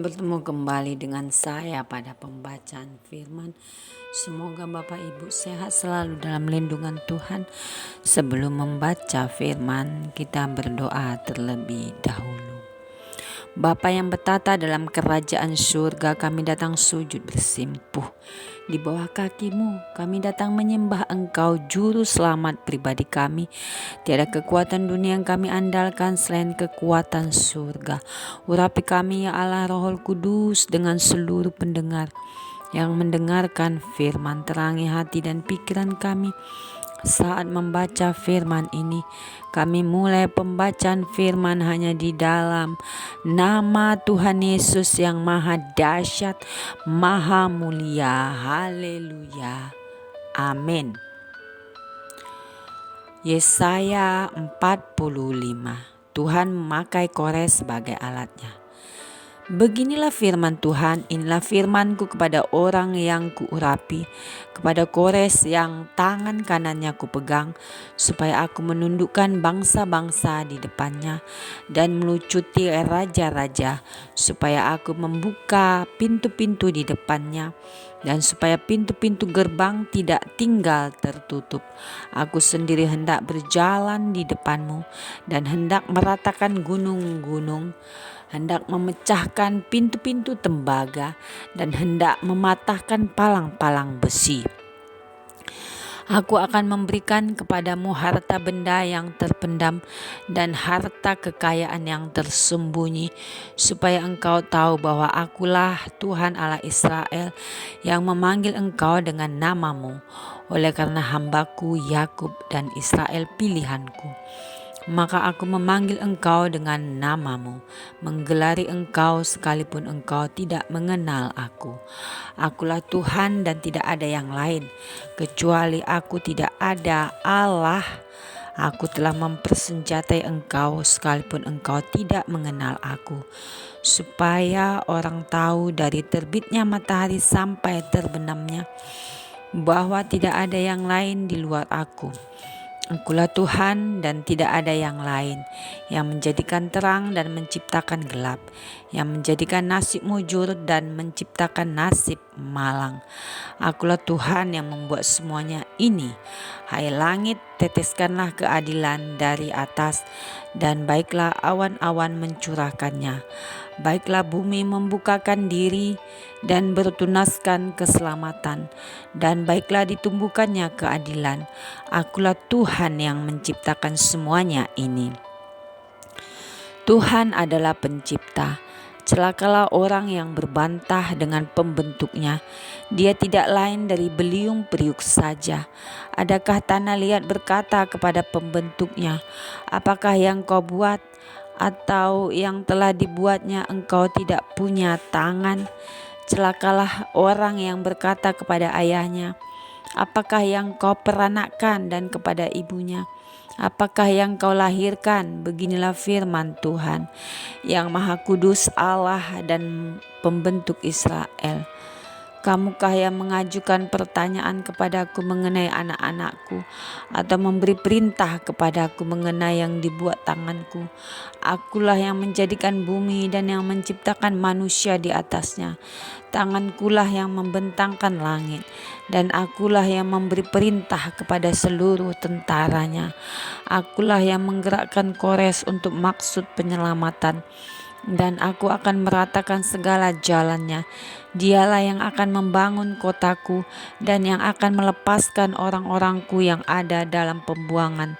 bertemu kembali dengan saya pada pembacaan firman. Semoga Bapak Ibu sehat selalu dalam lindungan Tuhan. Sebelum membaca firman, kita berdoa terlebih dahulu. Bapa yang bertata dalam kerajaan surga, kami datang sujud bersimpuh di bawah kaki-Mu. Kami datang menyembah Engkau, Juru Selamat pribadi kami. Tiada kekuatan dunia yang kami andalkan selain kekuatan surga. Urapi kami ya Allah Roh Kudus dengan seluruh pendengar yang mendengarkan firman. Terangi hati dan pikiran kami saat membaca firman ini. Kami mulai pembacaan firman hanya di dalam nama Tuhan Yesus yang maha dahsyat, maha mulia. Haleluya. Amin. Yesaya 45. Tuhan memakai Kores sebagai alatnya. Beginilah firman Tuhan, inilah firmanku kepada orang yang kuurapi, kepada Kores yang tangan kanannya kupegang, supaya aku menundukkan bangsa-bangsa di depannya dan melucuti raja-raja, supaya aku membuka pintu-pintu di depannya, dan supaya pintu-pintu gerbang tidak tinggal tertutup. Aku sendiri hendak berjalan di depanmu dan hendak meratakan gunung-gunung, hendak memecahkan pintu-pintu tembaga dan hendak mematahkan palang-palang besi. Aku akan memberikan kepadamu harta benda yang terpendam dan harta kekayaan yang tersembunyi, supaya engkau tahu bahwa akulah Tuhan Allah Israel yang memanggil engkau dengan namamu, oleh karena hambaku Yakub dan Israel pilihanku. Maka aku memanggil engkau dengan namamu, menggelari engkau sekalipun engkau tidak mengenal aku. Akulah Tuhan dan tidak ada yang lain, kecuali aku tidak ada Allah. Aku telah mempersenjatai engkau sekalipun engkau tidak mengenal aku, supaya orang tahu dari terbitnya matahari sampai terbenamnya, bahwa tidak ada yang lain di luar aku. Akulah Tuhan dan tidak ada yang lain, yang menjadikan terang dan menciptakan gelap, yang menjadikan nasib mujur dan menciptakan nasib malang. Akulah Tuhan yang membuat semuanya ini. Hai langit, teteskanlah keadilan dari atas, dan baiklah awan-awan mencurahkannya. Baiklah bumi membukakan diri dan bertunaskan keselamatan, dan baiklah ditumbuhkannya keadilan. Akulah Tuhan yang menciptakan semuanya ini. Tuhan adalah pencipta. Celakalah orang yang berbantah dengan pembentuknya. Dia tidak lain dari beliung periuk saja. Adakah tanah liat berkata kepada pembentuknya, apakah yang kau buat? Atau yang telah dibuatnya engkau tidak punya tangan? Celakalah orang yang berkata kepada ayahnya, apakah yang kau peranakkan, dan kepada ibunya, apakah yang kau lahirkan? Beginilah firman Tuhan yang Maha Kudus, Allah dan Pembentuk Israel. Kamukah yang mengajukan pertanyaan kepadaku mengenai anak-anakku, atau memberi perintah kepadaku mengenai yang dibuat tanganku? Akulah yang menjadikan bumi dan yang menciptakan manusia di atasnya. Tangankulah yang membentangkan langit, dan akulah yang memberi perintah kepada seluruh tentaranya. Akulah yang menggerakkan Kores untuk maksud penyelamatan, dan aku akan meratakan segala jalannya. Dialah yang akan membangun kotaku dan yang akan melepaskan orang-orangku yang ada dalam pembuangan,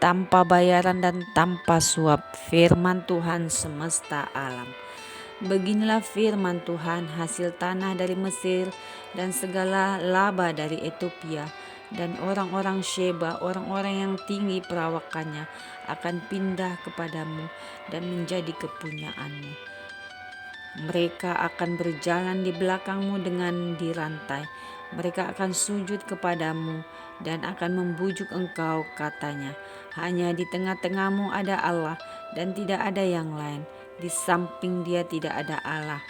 tanpa bayaran dan tanpa suap. Firman Tuhan semesta alam. Beginilah firman Tuhan, hasil tanah dari Mesir dan segala laba dari Ethiopia dan orang-orang Sheba, orang-orang yang tinggi perawakannya, akan pindah kepadamu dan menjadi kepunyaanmu. Mereka akan berjalan di belakangmu dengan dirantai. Mereka akan sujud kepadamu dan akan membujuk engkau, katanya, hanya di tengah-tengahmu ada Allah dan tidak ada yang lain. Di samping Dia tidak ada Allah.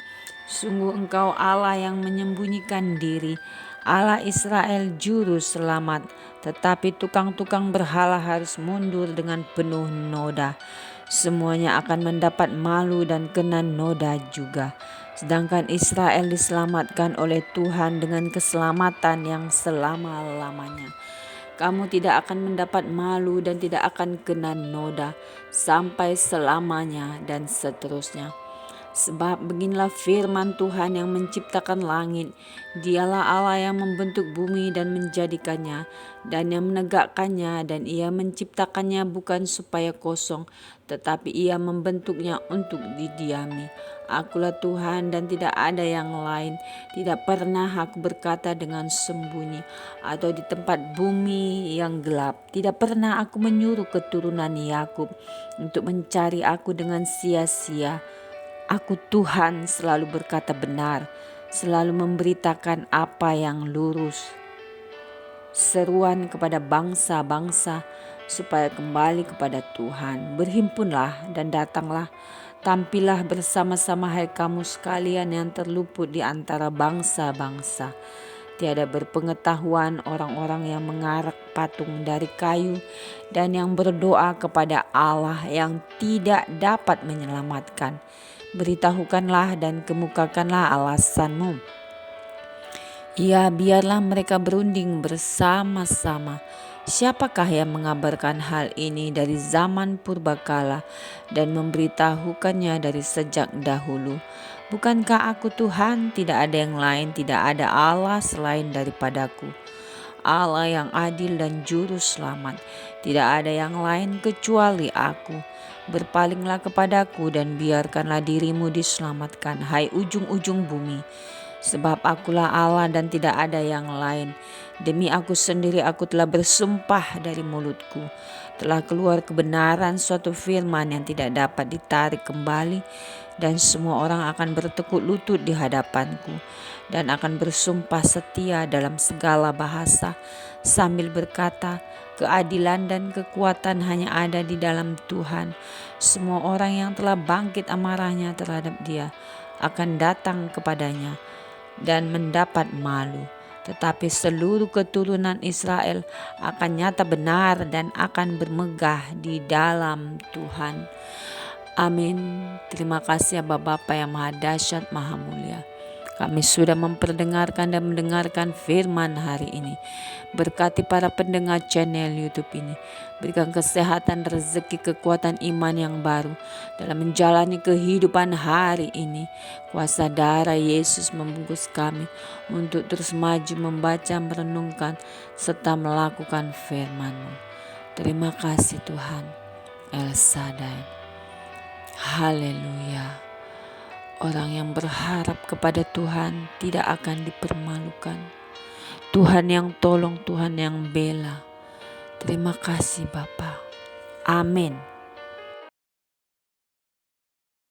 Sungguh engkau Allah yang menyembunyikan diri, Allah Israel juru selamat. Tetapi tukang-tukang berhala harus mundur dengan penuh noda. Semuanya akan mendapat malu dan kena noda juga. Sedangkan Israel diselamatkan oleh Tuhan dengan keselamatan yang selama-lamanya. Kamu tidak akan mendapat malu dan tidak akan kena noda sampai selamanya dan seterusnya. Sebab beginilah firman Tuhan yang menciptakan langit. Dialah Allah yang membentuk bumi dan menjadikannya, dan yang menegakkannya, dan ia menciptakannya bukan supaya kosong, tetapi ia membentuknya untuk didiami. Akulah Tuhan dan tidak ada yang lain. Tidak pernah aku berkata dengan sembunyi atau di tempat bumi yang gelap. Tidak pernah aku menyuruh keturunan Yakub untuk mencari aku dengan sia-sia. Aku Tuhan selalu berkata benar, selalu memberitakan apa yang lurus. Seruan kepada bangsa-bangsa supaya kembali kepada Tuhan. Berhimpunlah dan datanglah, tampillah bersama-sama hai kamu sekalian yang terluput di antara bangsa-bangsa. Tiada berpengetahuan orang-orang yang mengarak patung dari kayu dan yang berdoa kepada Allah yang tidak dapat menyelamatkan. Beritahukanlah dan kemukakanlah alasanmu. Ya, biarlah mereka berunding bersama-sama. Siapakah yang mengabarkan hal ini dari zaman purbakala dan memberitahukannya dari sejak dahulu? Bukankah aku Tuhan, tidak ada yang lain, tidak ada Allah selain daripadaku. Allah yang adil dan juru selamat, tidak ada yang lain kecuali aku. Berpalinglah kepadaku dan biarkanlah dirimu diselamatkan, hai ujung-ujung bumi. Sebab akulah Allah dan tidak ada yang lain. Demi aku sendiri aku telah bersumpah dari mulutku. Telah keluar kebenaran suatu firman yang tidak dapat ditarik kembali. Dan semua orang akan bertekuk lutut di hadapanku. Dan akan bersumpah setia dalam segala bahasa. Sambil berkata, keadilan dan kekuatan hanya ada di dalam Tuhan. Semua orang yang telah bangkit amarahnya terhadap dia akan datang kepadanya dan mendapat malu. Tetapi seluruh keturunan Israel akan nyata benar dan akan bermegah di dalam Tuhan. Amin. Terima kasih ya Bapa yang Maha Dahsyat, Maha Mulia. Kami sudah memperdengarkan dan mendengarkan firman hari ini. Berkati para pendengar channel YouTube ini. Berikan kesehatan, rezeki, kekuatan iman yang baru dalam menjalani kehidupan hari ini. Kuasa darah Yesus membungkus kami untuk terus maju membaca, merenungkan, serta melakukan firman-Mu. Terima kasih Tuhan. El Shaddai. Haleluya. Orang yang berharap kepada Tuhan tidak akan dipermalukan. Tuhan yang tolong, Tuhan yang bela. Terima kasih Bapa. Amin.